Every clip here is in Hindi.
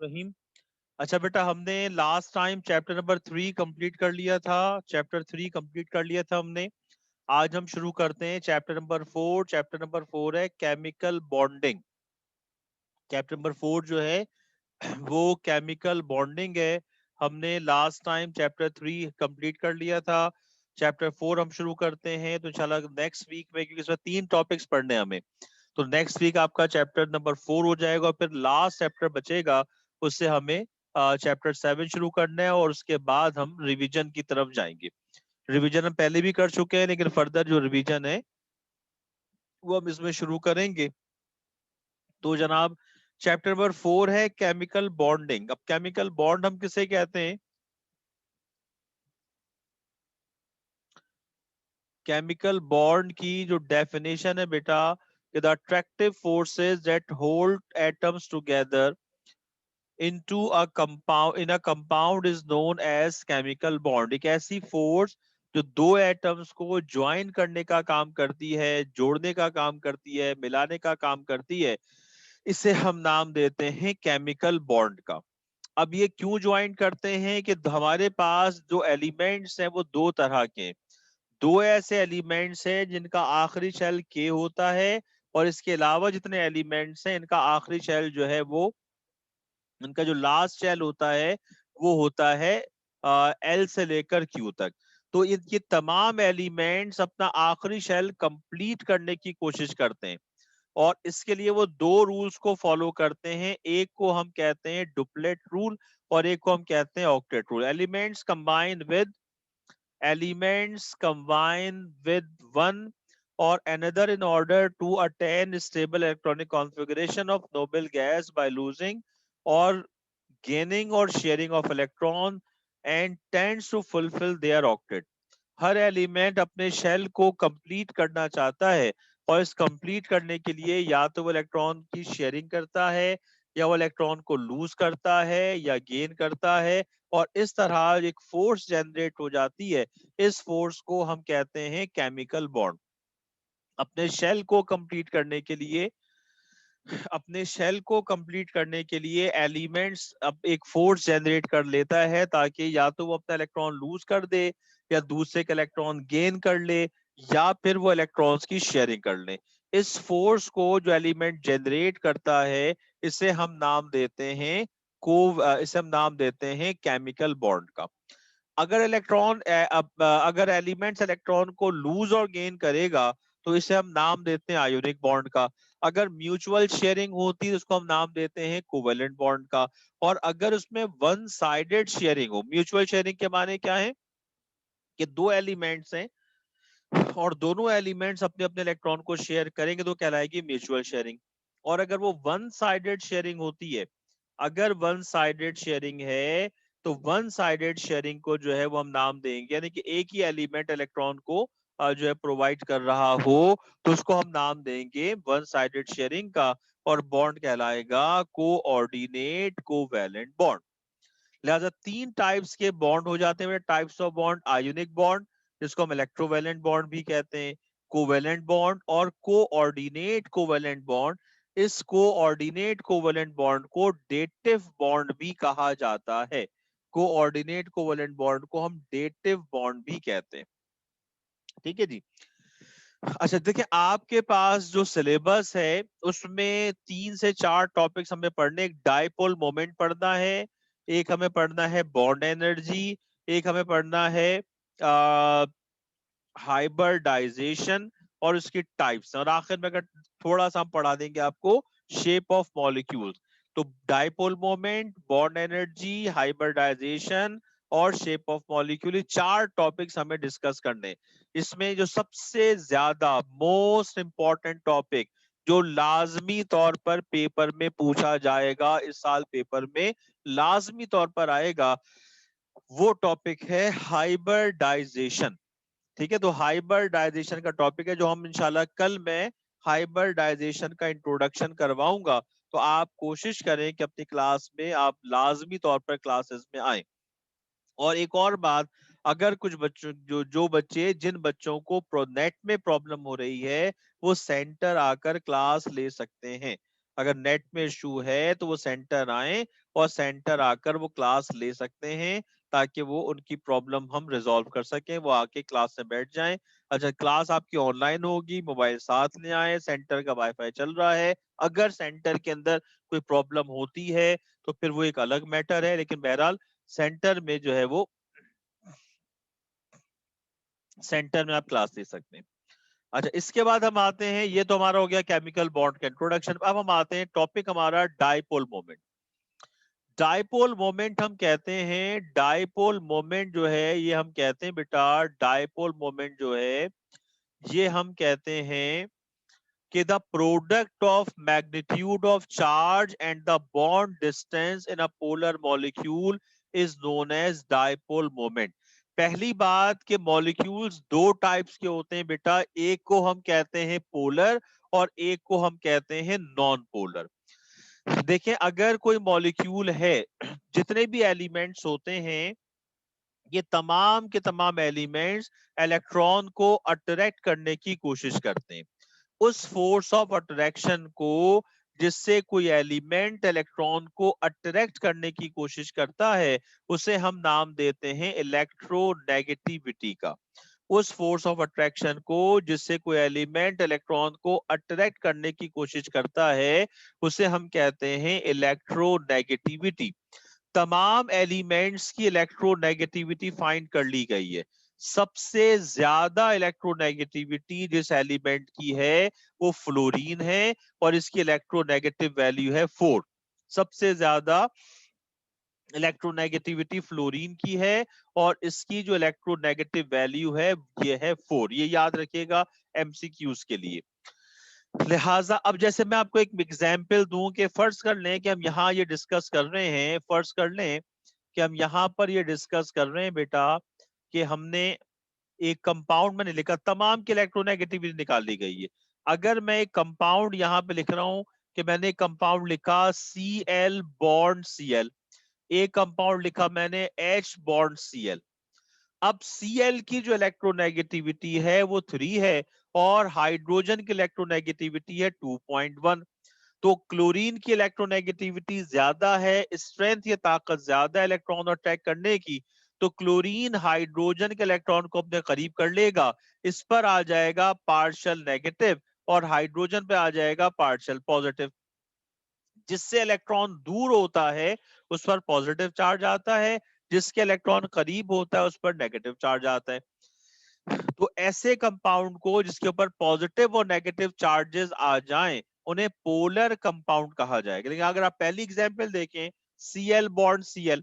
रहीम। अच्छा बेटा, हमने last time chapter number 3 complete कर लिया था। चैप्टर 3 कंप्लीट कर लिया था हमने। आज हम शुरू करते हैं चैप्टर नंबर 4। चैप्टर नंबर 4 है केमिकल बॉन्डिंग। चैप्टर नंबर 4 जो है वो केमिकल बॉन्डिंग है। हमने लास्ट टाइम चैप्टर 3 कंप्लीट कर लिया था। चैप्टर 4 हम शुरू करते हैं तो इंशाल्लाह नेक्स्ट वीक में, क्योंकि इसमें 3 टॉपिक्स पढ़ने हैं हमें, तो नेक्स्ट वीक आपका चैप्टर नंबर 4 हो जाएगा और फिर लास्ट चैप्टर बचेगा, उससे हमें चैप्टर 7 शुरू करना है और उसके बाद हम रिवीजन की तरफ जाएंगे। रिवीजन हम पहले भी कर चुके हैं, लेकिन फर्दर जो रिवीजन है वो हम इसमें शुरू करेंगे। तो जनाब, चैप्टर नंबर 4 है केमिकल बॉन्डिंग। अब केमिकल बॉन्ड हम किसे कहते हैं? केमिकल बॉन्ड की जो डेफिनेशन है बेटा, कि the attractive forces that hold atoms together into a compound in a compound is known as chemical bond। एक ऐसी फोर्स जो दो एटम्स को ज्वाइन करने का काम करती है, जोड़ने का काम करती है, मिलाने का काम करती है, इसे हम नाम देते हैं केमिकल बॉन्ड का। अब ये क्यों ज्वाइन करते हैं? कि हमारे पास जो एलिमेंट्स हैं वो दो तरह के हैं। दो ऐसे एलिमेंट्स हैं जिनका आखिरी शेल के होता है, और इसके अलावा जितने एलिमेंट्स हैं इनका आखिरी शेल जो है वो, इनका जो लास्ट शेल होता है वो होता है एल से लेकर क्यू तक। तो ये तमाम एलिमेंट्स अपना आखिरी शेल कंप्लीट करने की कोशिश करते हैं, और इसके लिए वो दो रूल्स को फॉलो करते हैं। एक को हम कहते हैं डुप्लेट रूल और एक को हम कहते हैं octet rule. Elements combine with one or another in order to attain stable electronic configuration of noble gas by losing or gaining or sharing of electron and tends to fulfill their octet। Her element अपने शेल को कंप्लीट करना चाहता है, और इस कंप्लीट करने के लिए या तो वो इलेक्ट्रॉन की शेयरिंग करता है, या वो इलेक्ट्रॉन को लूज करता है, या गेन करता है, और इस तरह एक फोर्स जनरेट हो जाती है। इस फोर्स को हम कहते हैं केमिकल बॉन्ड। अपने शेल को कंप्लीट करने के लिए अपने शेल को कंप्लीट करने के लिए एलिमेंट्स अब एक फोर्स जनरेट कर लेता है, ताकि या तो वो अपना इलेक्ट्रॉन लूज कर दे, या दूसरे का इलेक्ट्रॉन गेन कर ले, या फिर वो इलेक्ट्रॉन्स की शेयरिंग कर ले। इस फोर्स को जो एलिमेंट जनरेट करता है, इसे हम नाम देते हैं इसे हम नाम देते हैं केमिकल बॉन्ड का। अगर एलिमेंट्स इलेक्ट्रॉन को लूज और गेन करेगा, तो इसे हम नाम देते हैं आयोनिक बॉन्ड का। अगर म्यूचुअल शेयरिंग होती है तो उसको हम नाम देते हैं कोवेलेंट बॉन्ड का। और अगर उसमें वन साइडेड शेयरिंग हो, म्यूचुअल शेयरिंग के माने क्या है? कि दो एलिमेंट्स हैं और दोनों एलिमेंट्स अपने अपने इलेक्ट्रॉन को शेयर करेंगे तो कहलाएगी म्यूचुअल शेयरिंग। और अगर वो वन साइडेड शेयरिंग होती है, अगर वन साइडेड शेयरिंग है, तो वन साइडेड शेयरिंग को जो है वो हम नाम देंगे, यानी कि एक ही एलिमेंट इलेक्ट्रॉन को जो है प्रोवाइड कर रहा हो, तो उसको हम नाम देंगे वन साइडेड शेयरिंग का। और बॉन्ड कहलाएगा कोऑर्डिनेट कोवैलेंट बॉन्ड। लिहाजा तीन टाइप्स के बॉन्ड हो जाते हैं। Types of bond: ionic bond, जिसको हम इलेक्ट्रोवैलेंट बॉन्ड भी कहते हैं, कोवैलेंट बॉन्ड, और कोऑर्डिनेट कोवैलेंट बॉन्ड। इस कोऑर्डिनेट कोवैलेंट बॉन्ड को डेटिव बॉन्ड भी कहा जाता है। कोऑर्डिनेट कोवैलेंट बॉन्ड को हम डेटिव बॉन्ड भी कहते हैं। ठीक है जी। अच्छा देखिए, आपके पास जो सिलेबस है उसमें 3 से 4 टॉपिक्स हमें पढ़ने। एक डायपोल मोमेंट पढ़ना है, एक हमें पढ़ना है बॉन्ड एनर्जी, एक हमें पढ़ना है हाइब्रिडाइजेशन और उसकी टाइप्स, और आखिर में अगर थोड़ा सा हम पढ़ा देंगे आपको शेप ऑफ मॉलिक्यूल्स। तो dipole moment, bond energy, hybridization और शेप ऑफ मॉलिक्यूल, 4 टॉपिक्स हमें डिस्कस करने। इसमें जो सबसे ज्यादा मोस्ट इंपॉर्टेंट टॉपिक जो लाजमी तौर पर पेपर में पूछा जाएगा, इस साल पेपर में लाजमी तौर पर आएगा, वो टॉपिक है हाइब्रिडाइजेशन। ठीक है, तो हाइब्रिडाइजेशन का टॉपिक है जो हम इंशाल्लाह कल मैं हाइब्रिडाइजेशन का इंट्रोडक्शन करवाऊंगा। तो आप कोशिश करें कि अपनी क्लास में आप लाजमी तौर पर क्लासेस में आए। और एक और बात, अगर कुछ बच्चों जो जो बच्चे जिन बच्चों को नेट में प्रॉब्लम हो रही है, वो सेंटर आकर क्लास ले सकते हैं। अगर नेट में इशू है तो वो सेंटर आए और सेंटर आकर वो क्लास ले सकते हैं, ताकि वो उनकी प्रॉब्लम हम रिजॉल्व कर सकें, वो आके क्लास में बैठ जाएं। अच्छा, क्लास आपकी ऑनलाइन होगी, मोबाइल साथ ले आए, सेंटर का वाईफाई चल रहा है। अगर सेंटर के अंदर कोई प्रॉब्लम होती है तो फिर वो एक अलग मैटर है, लेकिन बहरहाल सेंटर में जो है वो सेंटर में आप क्लास ले सकते हैं। अच्छा, इसके बाद हम आते हैं, ये तो हमारा हो गया केमिकल बॉन्ड का इंट्रोडक्शन। अब हम आते हैं टॉपिक हमारा डाइपोल मोमेंट। डाइपोल मोमेंट हम कहते हैं, डाइपोल मोमेंट जो है ये हम कहते हैं बेटा, डाइपोल मोमेंट जो है ये हम कहते हैं कि the product of magnitude of charge and the bond distance in a polar molecule is known as dipole moment. पहली बात कि मॉलिक्यूल्स दो टाइप्स के होते हैं बेटा, एक को हम कहते हैं पोलर और एक को हम कहते हैं नॉन पोलर। देखें, अगर कोई मॉलिक्यूल है, जितने भी एलिमेंट्स होते हैं, ये तमाम के तमाम एलिमेंट्स इलेक्ट्रॉन को अट्रैक्ट करने की कोशिश करते हैं। उस फोर्स ऑफ अट्रैक्शन को, जिससे कोई एलिमेंट इलेक्ट्रॉन को अट्रैक्ट करने की कोशिश करता है, उसे हम नाम देते हैं इलेक्ट्रोनेगेटिविटी का। उस फोर्स ऑफ अट्रैक्शन को जिससे कोई एलिमेंट इलेक्ट्रॉन को अट्रैक्ट करने की कोशिश करता है, उसे हम कहते हैं इलेक्ट्रोनेगेटिविटी। तमाम एलिमेंट्स की इलेक्ट्रोनेगेटिविटी फाइंड कर ली गई है। सबसे ज्यादा इलेक्ट्रोनेगेटिविटी जिस एलिमेंट की है वो फ्लोरीन है, और इसकी इलेक्ट्रोनेगेटिव वैल्यू है 4। सबसे ज्यादा इलेक्ट्रोनेगेटिविटी फ्लोरीन की है, और इसकी जो इलेक्ट्रोनेगेटिव वैल्यू है ये है 4। ये याद रखिएगा एमसीक्यूज के लिए। लिहाजा अब जैसे मैं आपको एक एग्जाम्पल दूं कि फर्ज कर लें कि हम यहाँ ये डिस्कस कर रहे हैं, फर्ज कर लें कि हम यहाँ पर ये डिस्कस कर रहे हैं बेटा कि हमने एक कंपाउंड, मैंने लिखा तमाम की इलेक्ट्रोनेगेटिविटी निकाल ली गई है। अगर मैं एक कंपाउंड यहाँ पे लिख रहा हूँ कि मैंने एक कंपाउंड लिखा Cl बॉन्ड Cl, एक कंपाउंड लिखा मैंने H बॉन्ड Cl। अब Cl की जो इलेक्ट्रोनेगेटिविटी है वो 3 है, और हाइड्रोजन की इलेक्ट्रोनेगेटिविटी है 2.1। तो क्लोरीन की इलेक्ट्रोनेगेटिविटी ज्यादा है, स्ट्रेंथ या ताकत ज्यादा है इलेक्ट्रॉन अटैक करने की, तो क्लोरीन हाइड्रोजन के इलेक्ट्रॉन को अपने करीब कर लेगा। इस पर आ जाएगा पार्शियल नेगेटिव, और हाइड्रोजन पे आ जाएगा पार्शियल पॉजिटिव। जिससे इलेक्ट्रॉन दूर होता है उस पर पॉजिटिव चार्ज आता है, जिसके इलेक्ट्रॉन करीब होता है उस पर नेगेटिव चार्ज आता है। तो ऐसे कंपाउंड को जिसके ऊपर पॉजिटिव और नेगेटिव चार्जेस आ जाएं, उन्हें पोलर कंपाउंड कहा जाएगा। लेकिन अगर आप पहली एग्जांपल देखें, Cl बॉन्ड Cl,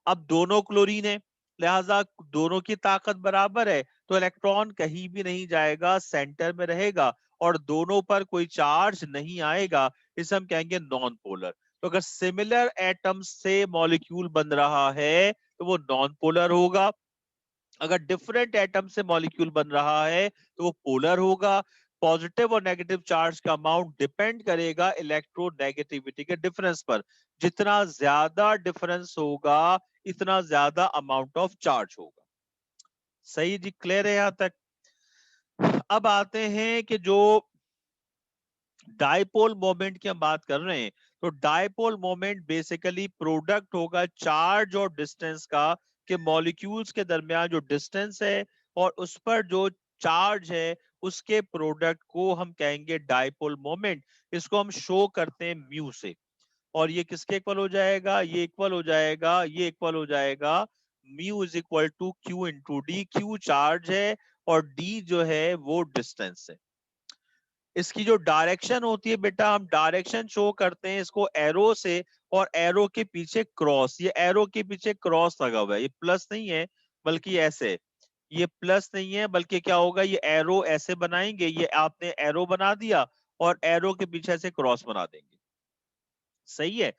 अब दोनों क्लोरीन है, लिहाजा दोनों की ताकत बराबर है, तो इलेक्ट्रॉन कहीं भी नहीं जाएगा, सेंटर में रहेगा और दोनों पर कोई चार्ज नहीं आएगा। इसे हम कहेंगे नॉन पोलर। तो अगर सिमिलर एटम्स से मॉलिक्यूल बन रहा है तो वो नॉन पोलर होगा। अगर डिफरेंट एटम से मॉलिक्यूल बन रहा है तो वो पोलर होगा। पॉजिटिव और नेगेटिव चार्ज का अमाउंट डिपेंड करेगा इलेक्ट्रोनेगेटिविटी के डिफरेंस पर। जितना ज्यादा डिफरेंस होगा, इतना ज्यादा अमाउंट ऑफ चार्ज होगा। सही जी, क्लियर है यहां तक? अब आते हैं कि जो डायपोल मोमेंट की हम बात कर रहे हैं, तो डायपोल मोमेंट बेसिकली प्रोडक्ट होगा चार्ज और डिस्टेंस का, कि मॉलिक्यूल्स के दरमियान जो डिस्टेंस है और उस पर जो चार्ज है, उसके प्रोडक्ट को हम कहेंगे डायपोल मोमेंट। इसको हम शो करते हैं म्यू से, और ये किसके इक्वल हो जाएगा? ये इक्वल हो जाएगा, ये इक्वल हो जाएगा mu is equal to Q into D. Q charge है और डी जो है वो डिस्टेंस है। इसकी जो डायरेक्शन होती है बेटा, हम डायरेक्शन शो करते हैं इसको एरो से, और एरो के पीछे क्रॉस। ये एरो के पीछे क्रॉस लगा हुआ है, ये प्लस नहीं है बल्कि ऐसे, ये प्लस नहीं है बल्कि क्या होगा, ये एरो ऐसे बनाएंगे, ये आपने एरो बना दिया और एरो के पीछे से क्रॉस बना देंगे। सही है।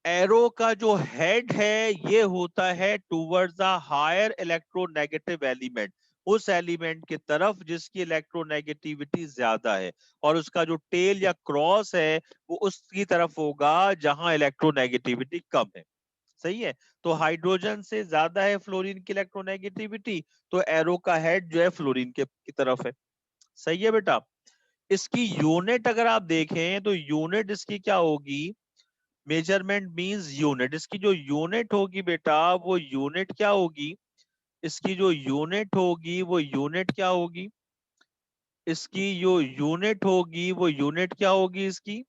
एरो का जो हेड है ये होता है towards the higher electronegative element, उस एलिमेंट की तरफ जिसकी इलेक्ट्रोनेगेटिविटी ज्यादा है, और उसका जो टेल या क्रॉस है वो उसकी तरफ होगा जहां इलेक्ट्रोनेगेटिविटी कम है। सही है। तो हाइड्रोजन से ज्यादा है फ्लोरीन की इलेक्ट्रोनेगेटिविटी, तो एरो का हेड जो है फ्लोरीन की तरफ है। सही है बेटा। इसकी यूनिट अगर आप देखें तो यूनिट इसकी क्या होगी, मेजरमेंट मींस यूनिट, इसकी जो यूनिट होगी बेटा वो यूनिट क्या होगी, इसकी जो यूनिट होगी वो यूनिट क्या होगी, इसकी जो यूनिट होगी वो यूनिट क्या होगी इसकी,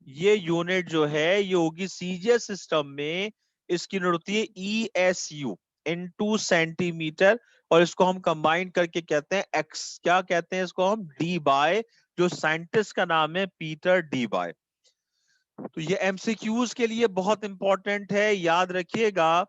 ये यूनिट जो है ये होगी सीजीएस सिस्टम में, इसकी यूनिट होती है ESU इनटू सेंटीमीटर, और इसको हम कंबाइन करके कहते हैं एक्स, क्या कहते हैं इसको हम, डी बाय, जो साइंटिस्ट का नाम है पीटर डी बाय। तो ये एमसीक्यूज के लिए बहुत इंपॉर्टेंट है, याद रखिएगा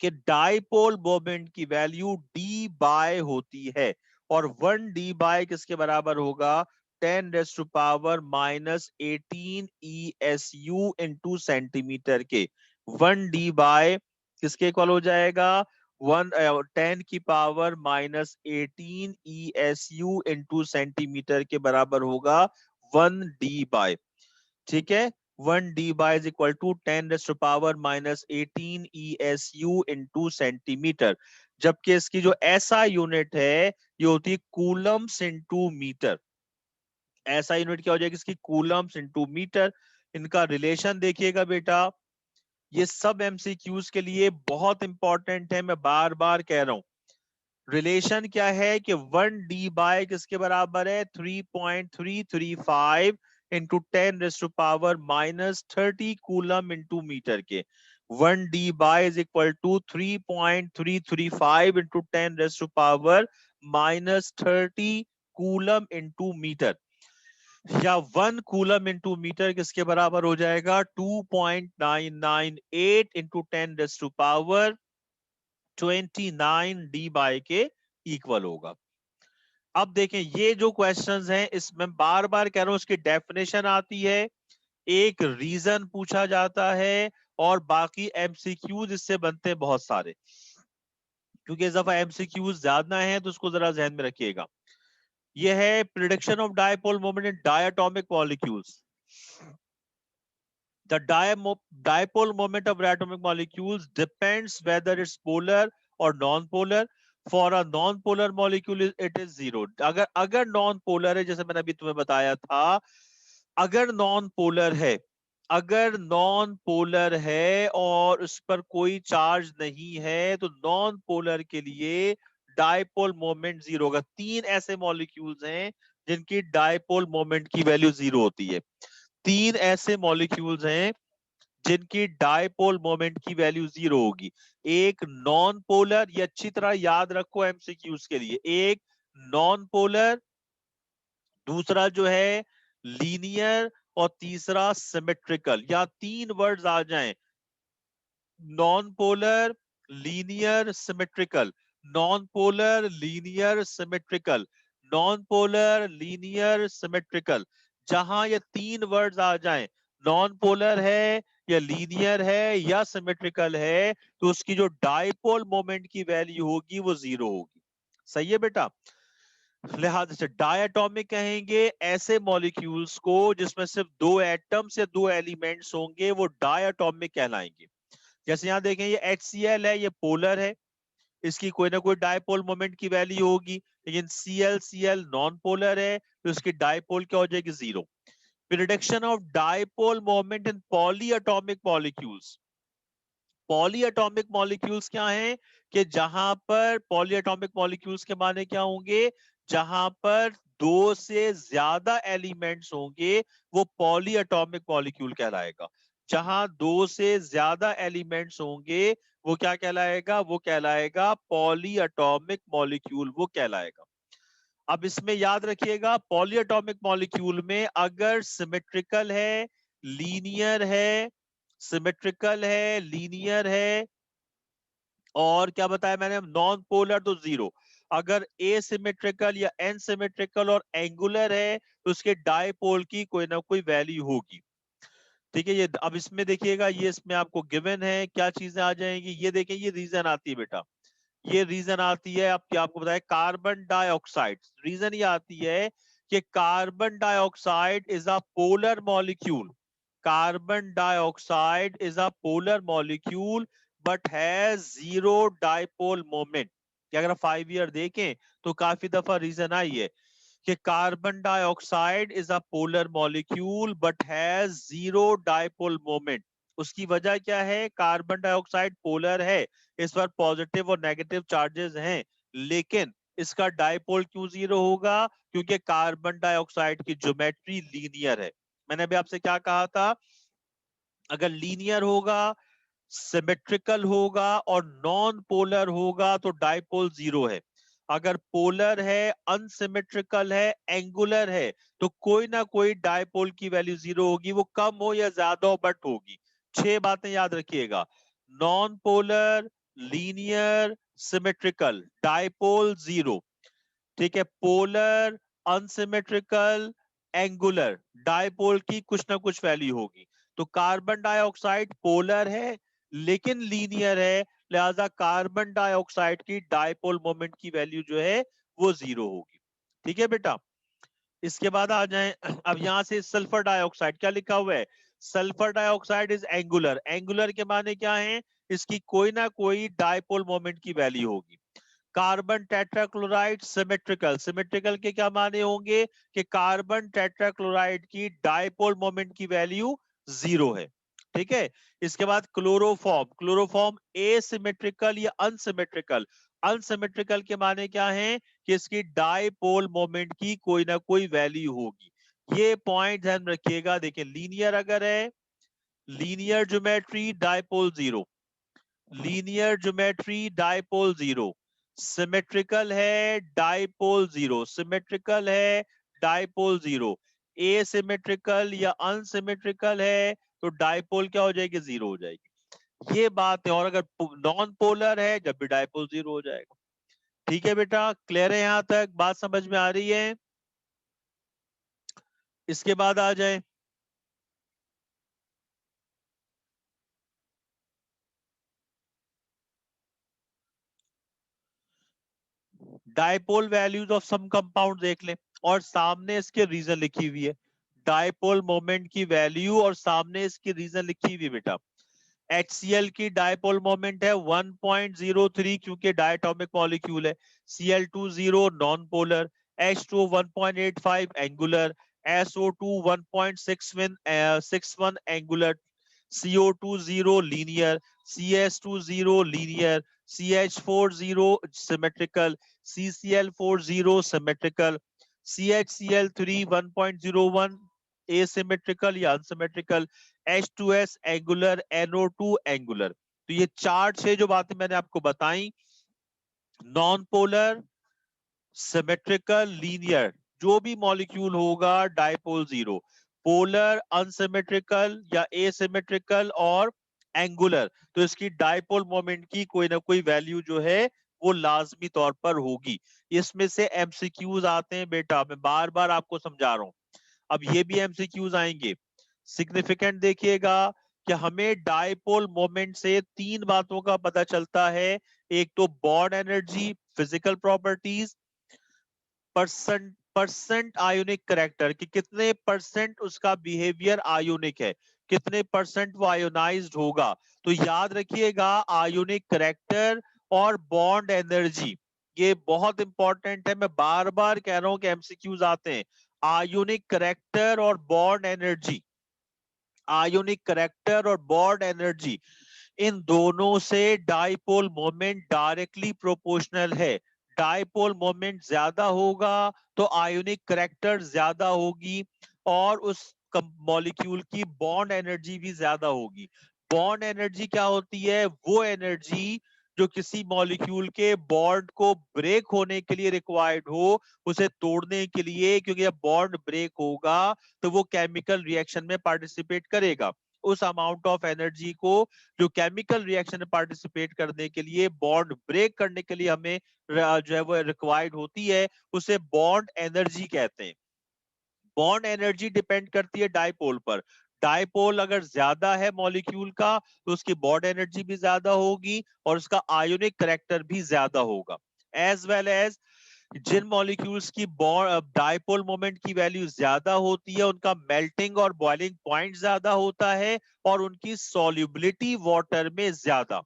कि डाइपोल मोमेंट की वैल्यू डी बाय होती है, और 1 डी बाय किसके बराबर होगा, 10⁻⁻18 ESU इंटू सेंटीमीटर के। 1 डी बाय किसके इक्वल हो जाएगा, 10⁻⁻18 ESU इंटू सेंटीमीटर के बराबर होगा 1 डी बाय। ठीक है, 1 debye is equal to 10⁻⁻18 ESU into centimetre, जबकि इसकी जो ऐसा यूनिट है ये होती है कूलम्स इंटू मीटर। ऐसा यूनिट क्या हो जाएगी इसकी, कूलम्स इंटू मीटर। इनका रिलेशन देखिएगा बेटा, ये सब एमसीक्यूज के लिए बहुत इंपॉर्टेंट है, मैं बार बार कह रहा हूं। रिलेशन क्या है कि 1 डी बाय किसके बराबर है, 3.335 इंटू 10⁻⁻30 कूलम इंटू मीटर के। 1 debye is equal to 3.335 into 10⁻⁻30 coulomb into metre, या 1 कूलम इंटू मीटर किसके बराबर हो जाएगा, 2.998 इंटू 10⁻29 डी बाय के इक्वल होगा। अब देखें ये जो क्वेश्चंस हैं इसमें बार बार कह रहा हूं उसकी डेफिनेशन आती है, एक रीजन पूछा जाता है, और बाकी एमसीक्यूज इससे बनते हैं बहुत सारे। क्योंकि इस दफा एमसीक्यूज ज्यादा हैं तो उसको जरा ध्यान में रखिएगा। ये है prediction of dipole moment in diatomic molecules. The dipole moment of atomic molecules depends whether it's polar or non-polar. For a non-polar molecule, it is zero. अगर non-polar है, जैसे मैंने अभी तुम्हें बताया था, अगर non-polar है, अगर नॉन पोलर है और उस पर कोई चार्ज नहीं है, तो नॉन पोलर के लिए डायपोल मोमेंट जीरो होगा। तीन ऐसे मॉलिक्यूल्स हैं जिनकी डायपोल मोमेंट की वैल्यू जीरो होती है। तीन ऐसे मॉलिक्यूल्स हैं जिनकी डायपोल मोमेंट की वैल्यू जीरो होगी। एक नॉन पोलर, ये अच्छी तरह याद रखो एमसीक्यूज के लिए, एक नॉन पोलर, दूसरा जो है लीनियर, और तीसरा सिमेट्रिकल। या तीन वर्ड्स आ जाएं, non polar, linear, symmetrical, non polar, linear, symmetrical, non polar, linear, symmetrical. जहां ये तीन वर्ड्स आ जाएं, नॉन पोलर है या लीनियर है या सिमेट्रिकल है, तो उसकी जो डायपोल मोमेंट की वैल्यू होगी वो जीरो होगी। सही है बेटा। लिहाजा से डायटोमिक कहेंगे ऐसे मॉलिक्यूल्स को जिसमें सिर्फ दो एटम्स या दो एलिमेंट्स होंगे, वो डायटोमिक कहलाएंगे। जैसे यहां देखें ये HCl है, ये पोलर है, इसकी कोई ना कोई डायपोल मोमेंट की वैल्यू होगी। लेकिन Cl नॉन पोलर है, तो इसकी डायपोल क्या हो जाएगी, zero. Prediction of dipole moment in polyatomic molecules. Polyatomic molecules क्या हैं, कि जहां पर पॉलीएटॉमिक मॉलिक्यूल्स के माने क्या होंगे, जहां पर दो से ज्यादा एलिमेंट्स होंगे वो पॉलीएटॉमिक मॉलिक्यूल कहलाएगा। जहां दो से ज्यादा एलिमेंट्स होंगे वो क्या कहलाएगा, वो कहलाएगा पॉलीएटॉमिक मॉलिक्यूल, वो कहलाएगा। अब इसमें याद रखिएगा पॉलीएटॉमिक मॉलिक्यूल में अगर सिमेट्रिकल है, लीनियर है, सिमेट्रिकल है, लीनियर है, और क्या बताया मैंने, नॉन पोलर तो जीरो। अगर एसिमेट्रिकल या एनसिमेट्रिकल और एंगुलर है तो उसके डायपोल की कोई ना कोई वैल्यू होगी। ठीक है, ये अब इसमें देखिएगा, ये इसमें आपको गिवन है, क्या चीजें आ जाएंगी, ये देखें, ये रीजन आती है बेटा, ये रीजन आती है। अब क्या आपको बताया, कार्बन डाइऑक्साइड, रीजन ये आती है कि carbon dioxide is a polar molecule, carbon dioxide is a polar molecule but has zero dipole moment. कि अगर 5 ईयर देखें तो काफी दफा रीजन आई है कि carbon dioxide is a polar molecule but has zero dipole moment. उसकी वजह क्या है? कार्बन डाइऑक्साइड पोलर है, इस पर पॉजिटिव और नेगेटिव चार्जेस हैं, लेकिन इसका डाइपोल क्यों जीरो होगा? क्योंकि कार्बन डाइऑक्साइड की ज्योमेट्री लीनियर है। मैंने अभी आपसे क्या कहा था? अगर लीनियर होगा, सिमेट्रिकल होगा और नॉन पोलर होगा तो डाइपोल जीरो है। अगर पोलर है, अनसिमेट्रिकल है, एंगुलर है, तो कोई ना कोई डाइपोल की वैल्यू जीरो होगी, वो कम हो या ज्यादा हो बट होगी। 6 बातें याद रखिएगा। Non polar, linear, symmetrical, dipole zero. ठीक है? पोलर, अनसिमेट्रिकल, एंगुलर, डाइपोल की कुछ ना कुछ वैल्यू होगी। तो कार्बन डाइऑक्साइड पोलर है लेकिन लीनियर है, लिहाजा कार्बन डाइऑक्साइड की डाइपोल मोमेंट की वैल्यू जो है वो जीरो होगी। ठीक है बेटा? इसके बाद आ जाएं, अब यहां से सल्फर डाइऑक्साइड क्या लिखा हुआ है? Sulphur dioxide is angular. Angular के माने क्या है? इसकी कोई ना कोई डाइपोल मोमेंट की वैल्यू होगी। Carbon tetrachloride symmetrical. सिमेट्रिकल के क्या माने होंगे? कि कार्बन टेट्राक्लोराइड की डाइपोल मोमेंट की वैल्यू जीरो है। ठीक है? इसके बाद क्लोरोफॉर्म। क्लोरोफॉर्म एसिमेट्रिकल या अनसिमेट्रिकल। अनसिमेट्रिकल के माने क्या है? कि इसकी डाइपोल मोमेंट की कोई ना कोई वैल्यू होगी। ये पॉइंट ध्यान रखिएगा। देखिए, लीनियर अगर है, linear geometry, dipole zero. Linear geometry, dipole zero. Symmetrical है, डाइपोल जीरो। सिमेट्रिकल है, डाइपोल जीरो। एसिमेट्रिकल या अनसिमेट्रिकल है तो डाइपोल क्या हो जाएगी? जीरो हो जाएगी। ये बात है। और अगर नॉन पोलर है, जब भी डाइपोल जीरो हो जाएगा। ठीक है बेटा? क्लियर है? यहां तक बात समझ में आ रही है? इसके बाद आ जाए, dipole values of some compound देख लें और सामने इसके रीजन लिखी हुई है। डाइपोल मोमेंट की वैल्यू और सामने इसकी रीजन लिखी हुई है बेटा। HCl की डाइपोल मोमेंट है 1.03 क्योंकि डायटोमिक मॉलिक्यूल है। Cl2 0 non polar, H2 1.85 angular, SO2 1.61 angular, CO2 0 linear, CS2 0 linear, CH4 0 symmetrical, CCl4 0 symmetrical, CHCl3 1.01 asymmetrical या unsymmetrical, H2S angular, NO2 angular. तो ये 4-6 जो बातें मैंने आपको बताई, नॉन पोलर, सिमेट्रिकल, लीनियर, जो भी मॉलिक्यूल होगा डाइपोल जीरो। पोलर, अनसिमेट्रिकल या एसिमेट्रिकल और एंगुलर, तो इसकी डाइपोल मोमेंट की कोई ना कोई वैल्यू जो है वो लाजमी तौर पर होगी। इसमें से एमसीक्यूज आते हैं बेटा, मैं बार बार आपको समझा रहा हूं। अब ये भी एमसीक्यूज आएंगे। सिग्निफिकेंट देखिएगा कि हमें डाइपोल मोमेंट से 3 बातों का पता चलता है। एक तो bond energy, physical properties, percent percent ionic character कि कितने परसेंट उसका बिहेवियर आयोनिक है, कितने परसेंट वो आयोनाइज्ड होगा। तो याद रखिएगा, आयोनिक करेक्टर और बॉन्ड एनर्जी ये बहुत इंपॉर्टेंट है। मैं बार बार कह रहा हूं कि एमसीक्यूज आते हैं। आयोनिक करेक्टर और बॉन्ड एनर्जी, आयोनिक करेक्टर और बॉन्ड एनर्जी, इन दोनों से डाइपोल मोमेंट डायरेक्टली प्रोपोर्शनल है। डाइपोल मोमेंट ज्यादा होगा तो आयोनिक करेक्टर ज्यादा होगी और उस मॉलिक्यूल की बॉन्ड एनर्जी भी ज्यादा होगी। बॉन्ड एनर्जी क्या होती है? वो एनर्जी जो किसी मॉलिक्यूल के बॉन्ड को ब्रेक होने के लिए रिक्वायर्ड हो, उसे तोड़ने के लिए, क्योंकि जब बॉन्ड ब्रेक होगा तो वो केमिकल रिएक्शन में पार्टिसिपेट करेगा। उस अमाउंट ऑफ एनर्जी को जो केमिकल रिएक्शन में पार्टिसिपेट करने के लिए, बॉन्ड ब्रेक करने के लिए हमें जो है वो रिक्वायर्ड होती है, उसे बॉन्ड एनर्जी कहते हैं। बॉन्ड एनर्जी डिपेंड करती है डाइपोल पर। डाइपोल अगर ज्यादा है मॉलिक्यूल का तो उसकी बॉन्ड एनर्जी भी ज्यादा होगी और उसका आयोनिक करेक्टर भी ज्यादा होगा। एज वेल एज जिन मॉलिक्यूल्स की डाइपोल मोमेंट की वैल्यू ज्यादा होती है उनका मेल्टिंग और बॉइलिंग पॉइंट ज्यादा होता है और उनकी सॉल्युबिलिटी वाटर में ज्यादा।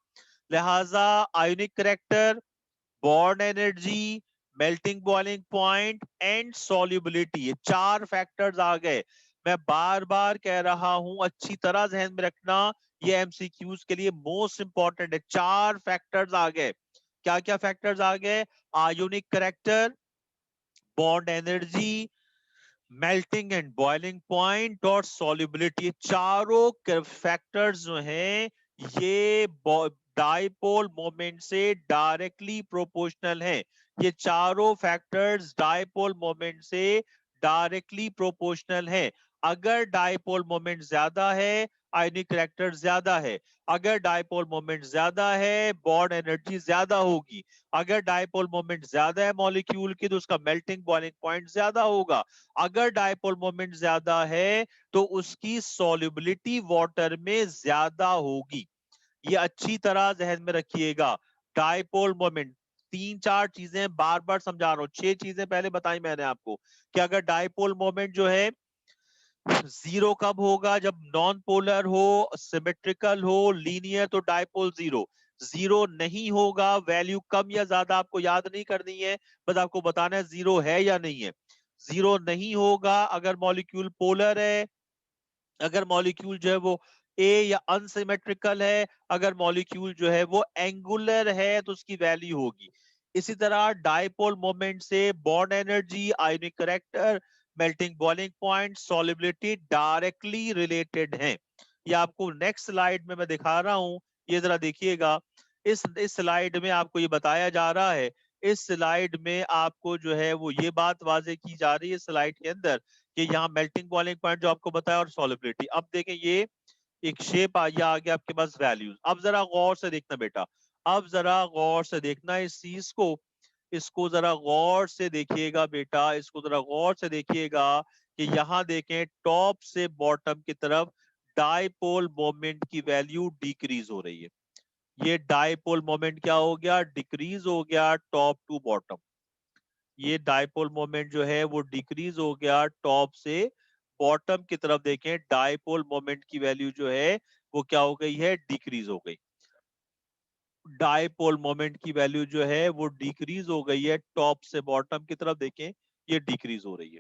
लिहाजा ionic character, bond energy, melting boiling point and solubility, ये चार फैक्टर्स आ गए। मैं बार बार कह रहा हूं, अच्छी तरह ध्यान में रखना, ये एमसीक्यूज के लिए मोस्ट इंपॉर्टेंट है। चार फैक्टर्स आ गए। क्या क्या फैक्टर्स आ गए? Ionic character, bond energy, melting and boiling point और सॉल्युबिलिटी, चारों फैक्टर्स जो हैं ये डाइपोल मोमेंट से डायरेक्टली प्रोपोर्शनल हैं। ये चारों फैक्टर्स डाइपोल मोमेंट से डायरेक्टली प्रोपोर्शनल हैं। अगर डाइपोल मोमेंट ज्यादा है, आयनिक करैक्टर ज्यादा है। अगर डाइपोल मोमेंट ज्यादा है, बॉन्ड एनर्जी ज्यादा होगी। अगर डाइपोल मोमेंट ज्यादा है मॉलिक्यूल की, तो उसका मेल्टिंग बॉइलिंग पॉइंट ज्यादा होगा। अगर डाइपोल मोमेंट ज्यादा है तो उसकी सॉल्युबिलिटी वाटर में ज्यादा होगी। ये अच्छी तरह जहन में रखिएगा। डाइपोल मोमेंट, तीन चार चीजें बार बार समझा रहा हूं, छह चीजें पहले बताई मैंने आपको कि अगर डाइपोल मोमेंट जो है जीरो कब होगा? जब नॉन पोलर हो, सिमेट्रिकल हो, लीनियर, तो डाइपोल जीरो। जीरो नहीं होगा, वैल्यू कम या ज्यादा आपको याद नहीं करनी है, बस आपको बताना है जीरो है या नहीं है। जीरो नहीं होगा अगर मॉलिक्यूल पोलर है, अगर मॉलिक्यूल जो है वो ए या अनसिमेट्रिकल है, अगर मॉलिक्यूल जो है वो एंगुलर है तो उसकी वैल्यू होगी। इसी तरह डाइपोल मोमेंट से bond energy, ionic character, melting boiling point, solubility directly related हैं। ये आपको नेक्स्ट स्लाइड में मैं दिखा रहा हूं, ये जरा देखिएगा। इस स्लाइड में आपको ये बताया जा रहा है, इस स्लाइड में आपको जो है वो ये बात वाजे की जा रही है स्लाइड के अंदर कि यहाँ मेल्टिंग बॉइलिंग पॉइंट जो आपको बताया और सॉलिबिलिटी। अब देखें ये एक शेप आ गया आपके पास वैल्यूज। अब जरा गौर से देखना बेटा, अब जरा गौर से देखना इस चीज को, इसको जरा गौर से देखिएगा बेटा, इसको जरा गौर से देखिएगा कि यहाँ देखें टॉप से बॉटम की तरफ डाइपोल मोमेंट की वैल्यू डिक्रीज हो रही है। ये डाइपोल मोमेंट क्या हो गया? डिक्रीज हो गया टॉप टू बॉटम। ये डाइपोल मोमेंट जो है वो डिक्रीज हो गया टॉप से बॉटम की तरफ। देखें डाइपोल मोमेंट की वैल्यू जो है वो क्या हो गई है? डिक्रीज हो गई। डाइपोल मोमेंट की वैल्यू जो है वो डिक्रीज हो गई है टॉप से बॉटम की तरफ। देखें ये डिक्रीज हो रही है।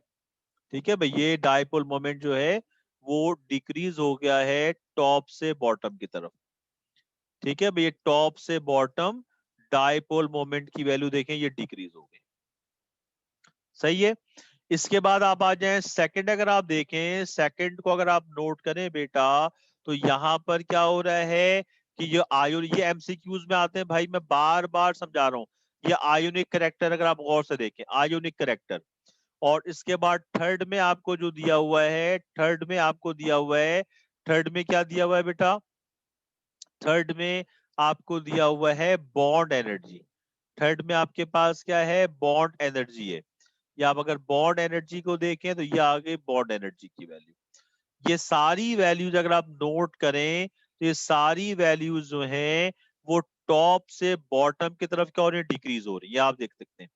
ठीक है भाई, ये डाइपोल मोमेंट जो है वो डिक्रीज हो गया है टॉप से बॉटम की तरफ। ठीक है भाई, ये टॉप से बॉटम डाइपोल मोमेंट की वैल्यू देखें ये डिक्रीज हो गई। सही है। इसके बाद आप आ जाएं सेकंड, अगर आप देखें सेकंड को अगर आप नोट करें बेटा, तो यहां पर क्या हो रहा है कि ये एमसीक्यूज में आते हैं भाई, मैं बार बार समझा रहा हूं। ये आयोनिक करेक्टर अगर आप गौर से देखें, आयोनिक करेक्टर। और इसके बाद थर्ड में आपको जो दिया हुआ है, थर्ड में आपको दिया हुआ है, थर्ड में क्या दिया हुआ है बेटा? थर्ड में आपको दिया हुआ है बॉन्ड एनर्जी। थर्ड में आपके पास क्या है? बॉन्ड एनर्जी है। या आप अगर बॉन्ड एनर्जी को देखें तो ये आ गई बॉन्ड एनर्जी की वैल्यू। ये सारी वैल्यूज अगर आप नोट करें तो ये सारी वैल्यूज जो हैं वो टॉप से बॉटम की तरफ क्या हो रही है? डिक्रीज हो रही है, आप देख सकते हैं।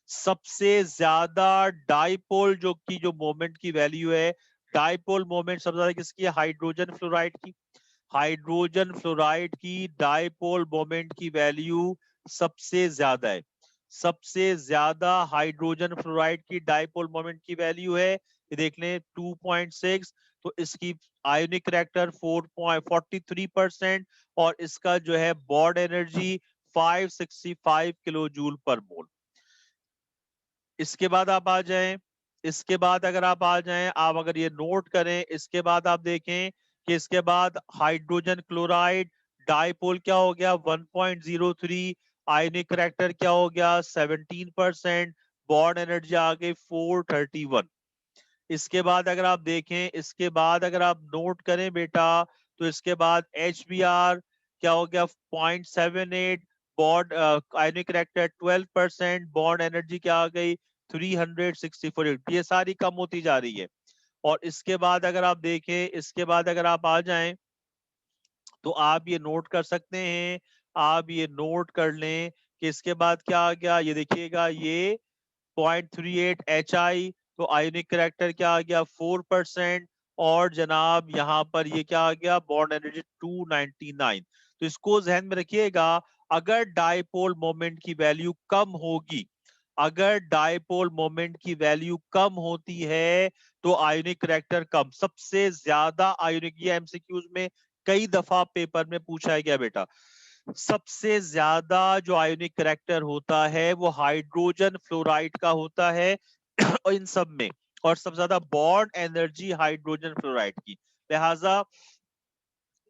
सबसे ज्यादा डाइपोल जो मोमेंट की वैल्यू है, डाइपोल मोमेंट सबसे ज्यादा किसकी है? हाइड्रोजन फ्लोराइड की। हाइड्रोजन फ्लोराइड की डाइपोल मोमेंट की वैल्यू सबसे ज्यादा है। सबसे ज्यादा हाइड्रोजन फ्लोराइड की डाइपोल मोमेंट की वैल्यू है, ये देख लें 2.6। तो इसकी आयोनिक रिएक्टर 4.43% और इसका जो है बॉन्ड एनर्जी 565 किलो जूल पर मोल। इसके बाद आप आ जाएं, इसके बाद अगर आप आ जाएं, आप अगर ये नोट करें, इसके बाद आप देखें कि इसके बाद हाइड्रोजन क्लोराइड डाइपोल क्या हो गया? 1.03। आयनिक करैक्टर क्या हो गया? 17%। बॉन्ड एनर्जी आ गई 431। इसके बाद अगर आप देखें, इसके बाद अगर आप नोट करें बेटा, तो इसके बाद HBr क्या हो गया? 0.78। बॉन्ड आयनिक रिएक्टर 12%। बॉन्ड एनर्जी क्या आ गई? 364। ये सारी कम होती जा रही है। और इसके बाद अगर आप देखें, इसके बाद अगर आप आ जाएं तो आप ये नोट कर सकते हैं, आप ये नोट कर लें कि इसके बाद क्या आ गया? ये देखिएगा, ये 0.38 HI। तो आयोनिक करैक्टर क्या आ गया? 4%। और जनाब यहाँ पर ये क्या आ गया? Bond energy 299। तो इसको जहन में रखिएगा, अगर डाइपोल मोमेंट की वैल्यू कम होगी, अगर डायपोल मोमेंट की वैल्यू कम होती है तो आयोनिक करैक्टर कम। सबसे ज्यादा आयोनिक, ये एमसीक्यूज में कई दफा पेपर में पूछा गया बेटा, सबसे ज्यादा जो आयोनिक करैक्टर होता है वो हाइड्रोजन फ्लोराइड का होता है और इन सब में, और सबसे ज्यादा बॉन्ड एनर्जी हाइड्रोजन फ्लोराइड की। लिहाजा,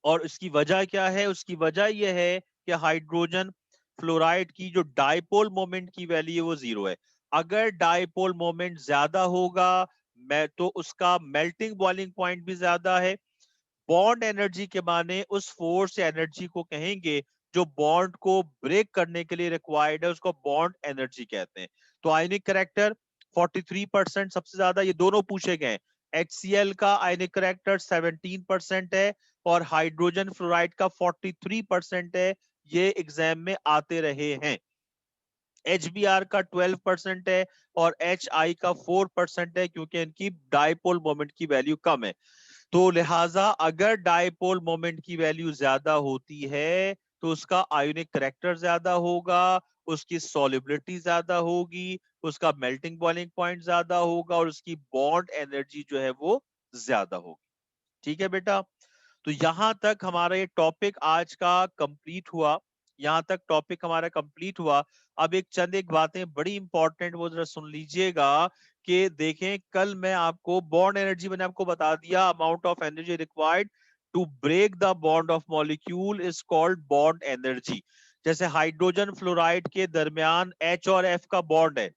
और इसकी वजह क्या है? उसकी वजह यह है कि हाइड्रोजन फ्लोराइड की जो डायपोल मोमेंट की वैल्यू है वो 0 है। अगर डायपोल मोमेंट ज्यादा होगा मैं तो उसका मेल्टिंग बॉइलिंग पॉइंट भी ज्यादा है। बॉन्ड एनर्जी के माने उस फोर्स या एनर्जी को कहेंगे जो बॉन्ड को ब्रेक करने के लिए रिक्वायर्ड है, उसको बॉन्ड एनर्जी कहते हैं। तो आयनिक करेक्टर 43% सबसे ज्यादा, ये दोनों पूछे गए। HCl का आयनिक करेक्टर 17% है और हाइड्रोजन फ्लोराइड का 43% है। ये एग्जाम में आते रहे हैं। HBr का 12% है और HI का 4% है, क्योंकि इनकी डायपोल मोमेंट की वैल्यू कम है। तो लिहाजा अगर डायपोल मोमेंट की वैल्यू ज्यादा होती है तो उसका आयोनिक करैक्टर ज्यादा होगा, उसकी सॉल्युबिलिटी ज्यादा होगी, उसका मेल्टिंग बॉइलिंग पॉइंट ज्यादा होगा और उसकी बॉन्ड एनर्जी जो है वो ज्यादा होगी। ठीक है बेटा, तो यहां तक हमारा ये टॉपिक आज का कंप्लीट हुआ। यहां तक टॉपिक हमारा कंप्लीट हुआ। अब एक बातें बड़ी इंपॉर्टेंट वो जरा सुन लीजिएगा कि देखें, कल मैं आपको बॉन्ड एनर्जी मैंने आपको बता दिया, amount of energy required to break the bond of molecule is called bond energy. जैसे हाइड्रोजन फ्लोराइड के दरमियान H और F का बॉन्ड है,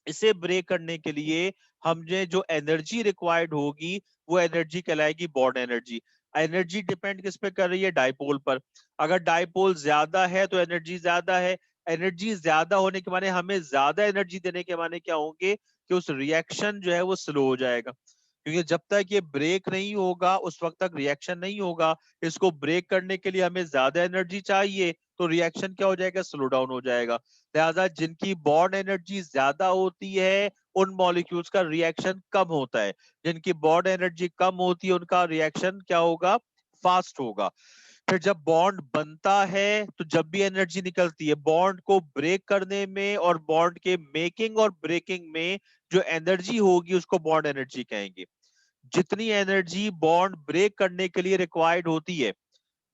इसे ब्रेक करने के लिए हमें जो एनर्जी रिक्वायर्ड होगी वो एनर्जी कहलाएगी बॉन्ड एनर्जी। एनर्जी डिपेंड किस पे कर रही है? डायपोल पर। अगर डायपोल ज्यादा है तो एनर्जी ज्यादा है। एनर्जी ज्यादा होने के माने हमें ज्यादा एनर्जी देने के माने क्या होंगे कि उस रिएक्शन जो है वो स्लो हो जाएगा, क्योंकि जब तक ये ब्रेक नहीं होगा उस वक्त तक रिएक्शन नहीं होगा। इसको ब्रेक करने के लिए हमें ज्यादा एनर्जी चाहिए, तो रिएक्शन क्या हो जाएगा? स्लो डाउन हो जाएगा। लिहाजा जिनकी बॉन्ड एनर्जी ज्यादा होती है उन मॉलिक्यूल्स का रिएक्शन कम होता है, जिनकी बॉन्ड एनर्जी कम होती है उनका रिएक्शन क्या होगा? फास्ट होगा। फिर जब बॉन्ड बनता है तो जब भी एनर्जी निकलती है बॉन्ड को ब्रेक करने में और बॉन्ड के मेकिंग और ब्रेकिंग में, जो एनर्जी होगी उसको बॉन्ड एनर्जी कहेंगे। जितनी एनर्जी बॉन्ड ब्रेक करने के लिए रिक्वायर्ड होती है,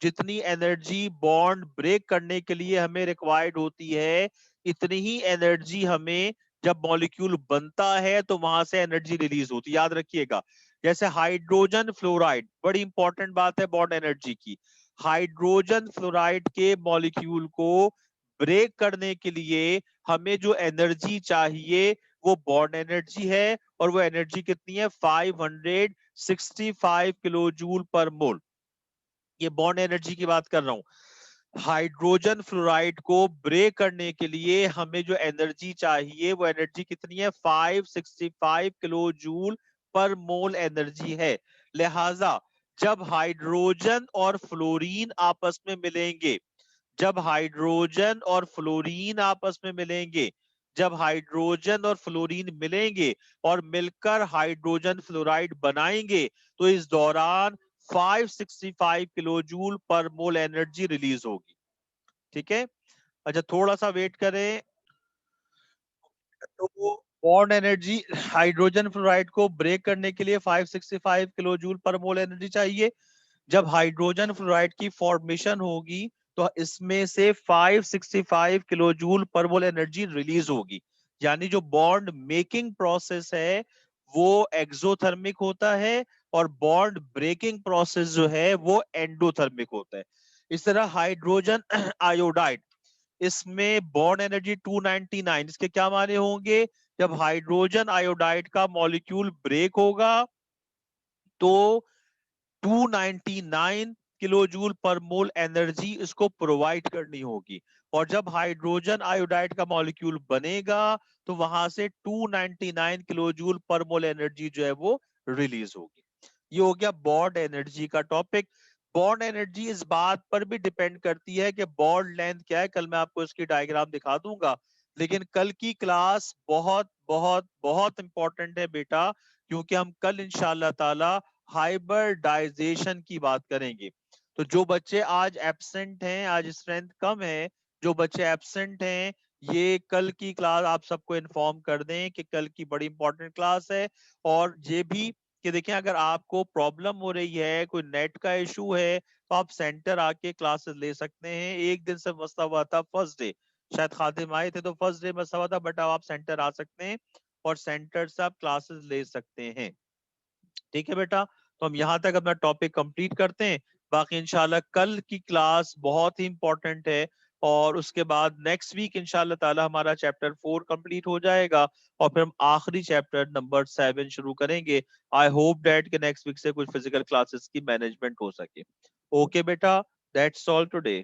जितनी एनर्जी बॉन्ड ब्रेक करने के लिए हमें रिक्वायर्ड होती है, इतनी ही एनर्जी हमें जब मॉलिक्यूल बनता है तो वहां से एनर्जी रिलीज होती है। याद रखिएगा, जैसे हाइड्रोजन फ्लोराइड, बड़ी इंपॉर्टेंट बात है बॉन्ड एनर्जी की। हाइड्रोजन फ्लोराइड के मॉलिक्यूल को ब्रेक करने के लिए हमें जो एनर्जी चाहिए वो बॉन्ड एनर्जी है, और वो एनर्जी कितनी है? 565 किलो जूल पर मोल। ये बॉन्ड एनर्जी की बात कर रहा हूं। हाइड्रोजन फ्लोराइड को ब्रेक करने के लिए हमें जो एनर्जी चाहिए वो एनर्जी कितनी है? 565 किलो जूल पर मोल एनर्जी है। लिहाजा जब हाइड्रोजन और फ्लोरीन आपस में मिलेंगे, जब हाइड्रोजन और फ्लोरीन आपस में मिलेंगे, जब हाइड्रोजन और फ्लोरीन मिलेंगे और मिलकर हाइड्रोजन फ्लोराइड बनाएंगे, तो इस दौरान 565 किलो जूल पर मोल एनर्जी रिलीज होगी। ठीक है, अच्छा थोड़ा सा वेट करें। तो वो बॉन्ड एनर्जी, हाइड्रोजन फ्लोराइड को ब्रेक करने के लिए 565 किलो जूल पर मोल एनर्जी चाहिए। जब हाइड्रोजन फ्लोराइड की फॉर्मेशन होगी तो इसमें से 565 किलो जूल पर मोल एनर्जी रिलीज होगी। यानी जो बॉन्ड मेकिंग प्रोसेस है वो एक्सोथर्मिक होता है और बॉन्ड ब्रेकिंग प्रोसेस जो है वो एंडोथर्मिक होता है। इस तरह हाइड्रोजन आयोडाइड, इसमें बॉन्ड एनर्जी 299। इसके क्या माने होंगे? जब हाइड्रोजन आयोडाइड का मॉलिक्यूल ब्रेक होगा तो 299 किलो जूल पर मोल एनर्जी इसको प्रोवाइड करनी होगी, और जब हाइड्रोजन आयोडाइड का मॉलिक्यूल बनेगा तो वहां से 299 किलो जूल पर मोल एनर्जी जो है वो रिलीज होगी। ये हो गया बॉन्ड एनर्जी का टॉपिक। बॉन्ड एनर्जी इस बात पर भी डिपेंड करती है कि बॉन्ड लेंथ क्या है। कल मैं आपको इसकी डायग्राम दिखा दूंगा, लेकिन कल की क्लास बहुत बहुत बहुत इंपॉर्टेंट है बेटा, क्योंकि हम कल इंशाल्लाह ताला हाइब्रिडाइजेशन की बात करेंगे। तो जो बच्चे आज एब्सेंट हैं, आज स्ट्रेंथ कम है, जो बच्चे एब्सेंट हैं ये कल की क्लास आप सबको इन्फॉर्म कर दें कि कल की बड़ी इंपॉर्टेंट क्लास है। और ये भी कि देखें, अगर आपको प्रॉब्लम हो रही है, कोई नेट का इशू है, तो आप सेंटर आके क्लासेस ले सकते हैं। एक दिन से मसला हुआ था फर्स्ट डे, शायद खातिम आए थे तो फर्स्ट डे मसला हुआ था, बट अब आप सेंटर आ सकते हैं और सेंटर से आप क्लासेस ले सकते हैं। ठीक है बेटा, तो हम यहाँ तक अपना टॉपिक कंप्लीट करते हैं। बाकी इंशाल्लाह कल की क्लास बहुत ही इंपॉर्टेंट है, और उसके बाद नेक्स्ट वीक इंशाल्लाह ताला हमारा चैप्टर 4 कंप्लीट हो जाएगा, और फिर हम आखिरी चैप्टर नंबर 7 शुरू करेंगे। आई होप डैट के नेक्स्ट वीक से कुछ फिजिकल क्लासेस की मैनेजमेंट हो सके। ओके बेटा, दैट्स ऑल टुडे।